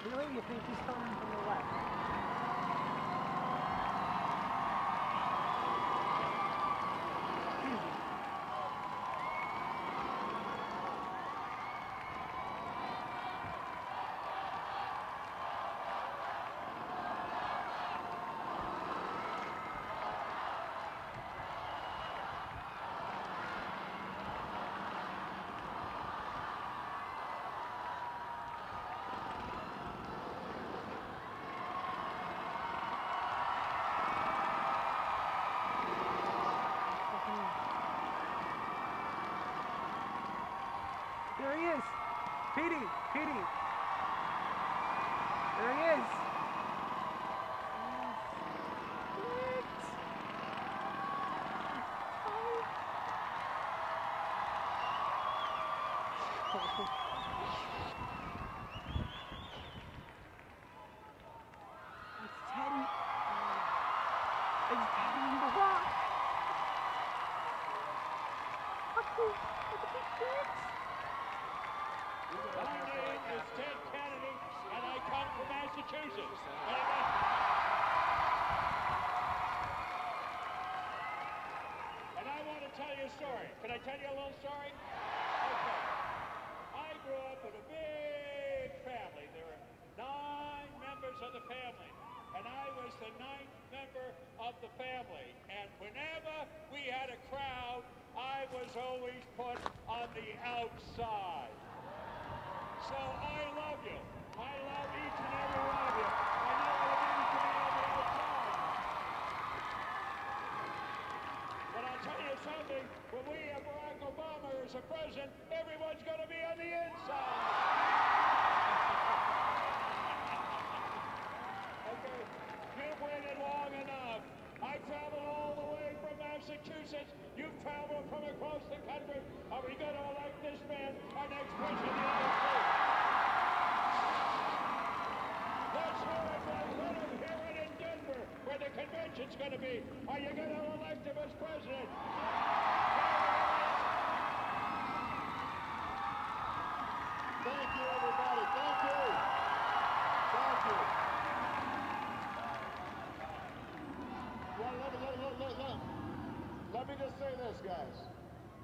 Really? You think he's coming from the left? There he is! Petey! Petey! There he is! It's Teddy! It's Teddy in the rock! Look at the kids! My name is Ted Kennedy, and I come from Massachusetts. And I want to tell you a story. Can I tell you a little story? Okay. I grew up in a big family. There were 9 members of the family, and I was the 9th member of the family. And whenever we had a crowd, I was always put on the outside. So I love you. I love each and every one of you. I know what it means to be on the outside. But I'll tell you something, when we have Barack Obama as a president, everyone's going to be on the inside. Okay, you've waited long enough. I traveled all the way from Massachusetts. You've traveled from across the country. Are we going to elect this man our next president of the United States? Let's hear it. Let him hear it in Denver, where the convention's going to be. Are you going to elect him as president? Thank you, everybody. Thank you. Thank you. Well, let me just say this, guys.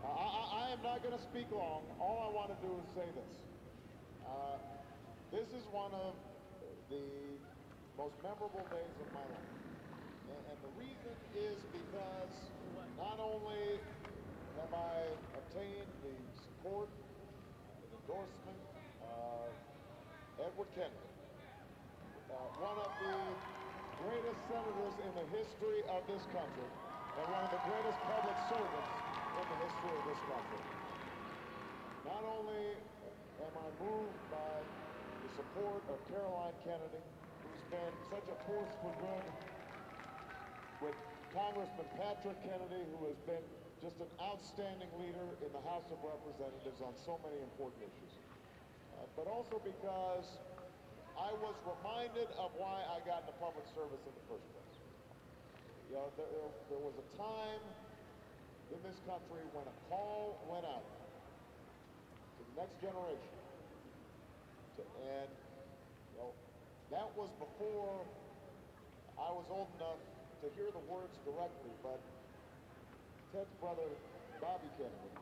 I am not going to speak long. All I want to do is say this. This is one of the most memorable days of my life. And the reason is because not only have I obtained the support and endorsement of Edward Kennedy, one of the greatest senators in the history of this country, and one of the greatest public servants in the history of this country. Not only am I moved by the support of Caroline Kennedy, who's been such a force for good, with Congressman Patrick Kennedy, who has been just an outstanding leader in the House of Representatives on so many important issues. But also because I was reminded of why I got into public service in the first place. You know, there was a time in this country when a call went out to the next generation. And, you know, that was before I was old enough to hear the words directly, but Ted's brother, Bobby Kennedy,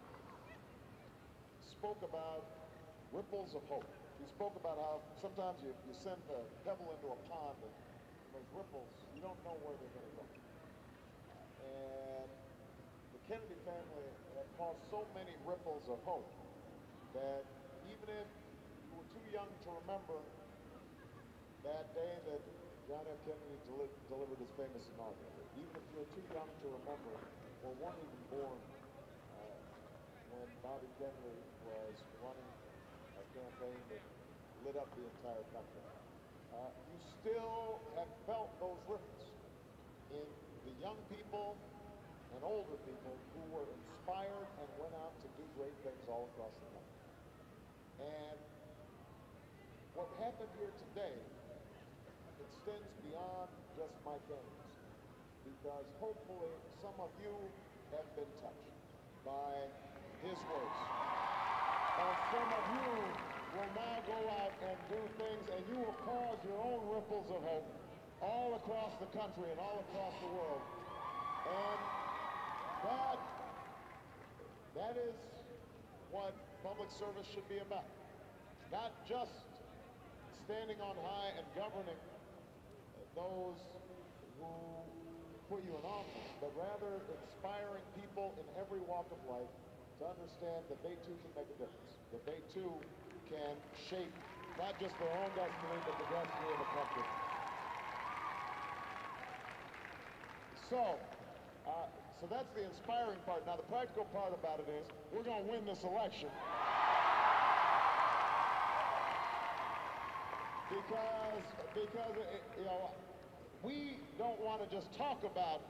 spoke about ripples of hope. He spoke about how sometimes you send a pebble into a pond and those ripples, you don't know where they're going to go. And the Kennedy family had caused so many ripples of hope that even if you were too young to remember that day that John F. Kennedy delivered his famous inaugural, even if you were too young to remember or weren't even born when Bobby Kennedy was running a campaign that lit up the entire country, you still have felt those ripples in the young people and older people who were inspired and went out to do great things all across the country. And what happened here today extends beyond just my candidacy, because hopefully some of you have been touched by his words. Or some of you will now go out and do things, and you will cause your own ripples of hope all across the country and all across the world. And that is what public service should be about. Not just standing on high and governing those who put you in office, but rather inspiring people in every walk of life to understand that they too can make a difference, that they too can shape not just their own destiny, but the destiny of the country. So that's the inspiring part. Now, the practical part about it is we're going to win this election. Because you know, we don't want to just talk about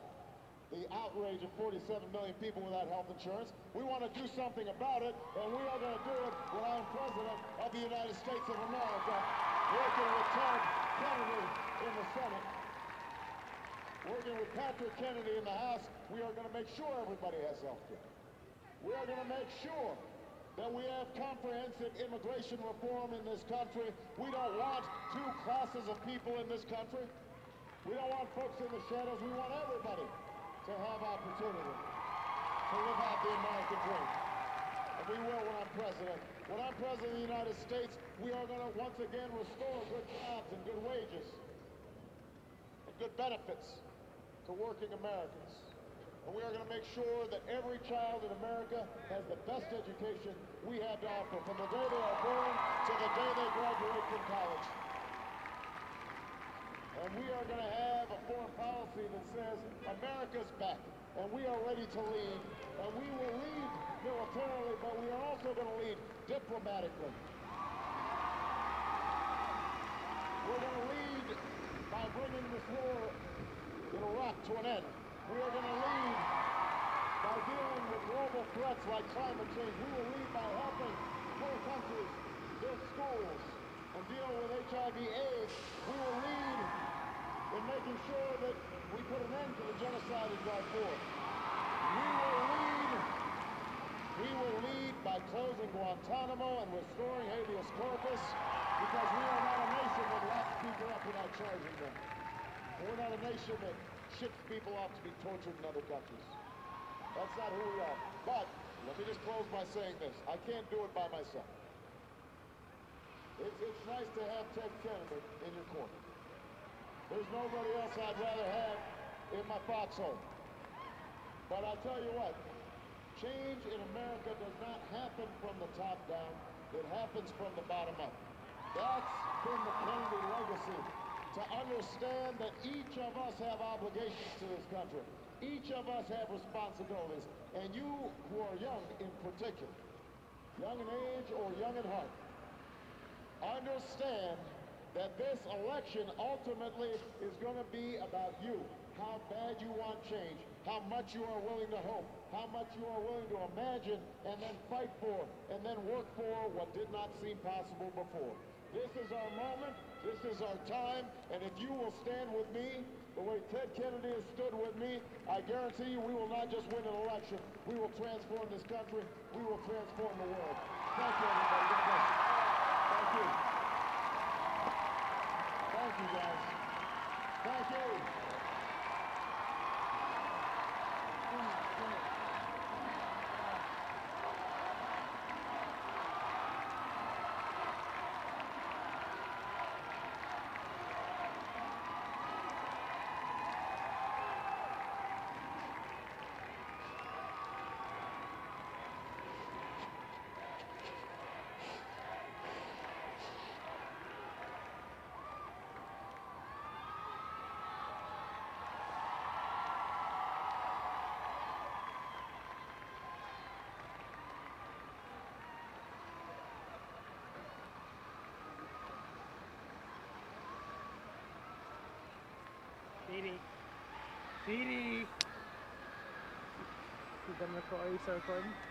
the outrage of 47 million people without health insurance. We want to do something about it, and we are going to do it when I'm President of the United States of America, working with Ted Kennedy in the Senate, working with Patrick Kennedy in the House. We are going to make sure everybody has health care. We are going to make sure that we have comprehensive immigration reform in this country. We don't want two classes of people in this country. We don't want folks in the shadows. We want everybody to have opportunity to live out the American dream. And we will when I'm president. When I'm president of the United States, we are going to once again restore good jobs and good wages and good benefits to working Americans. And we are going to make sure that every child in America has the best education we have to offer, from the day they are born to the day they graduate from college. And we are going to have a foreign policy that says America's back, and we are ready to lead. And we will lead militarily, but we are also going to lead diplomatically. We're going to lead by bringing this war in Iraq to an end. We are going to lead by dealing with global threats like climate change. We will lead by helping poor countries build schools and deal with HIV/AIDS. We will lead in making sure that we put an end to the genocide in Darfur. We will lead by closing Guantanamo and restoring habeas corpus, because we are not a nation that locks people up without charging them. We're not a nation that ships people off to be tortured in other countries. That's not who we are. But let me just close by saying this. I can't do it by myself. It's nice to have Ted Kennedy in your corner. There's nobody else I'd rather have in my foxhole. But I'll tell you what, change in America does not happen from the top down. It happens from the bottom up. That's been the Kennedy legacy, to understand that each of us have obligations to this country. Each of us have responsibilities. And you who are young in particular, young in age or young in heart, understand that this election ultimately is going to be about you. How bad you want change, how much you are willing to hope, how much you are willing to imagine and then fight for, and then work for what did not seem possible before. This is our moment, this is our time, and if you will stand with me the way Ted Kennedy has stood with me, I guarantee you we will not just win an election, we will transform this country, we will transform the world. Thank you, everybody. God bless you. Thank you. Thank you, guys. Thank you. Dee Dee. You done recording? Are you still recording?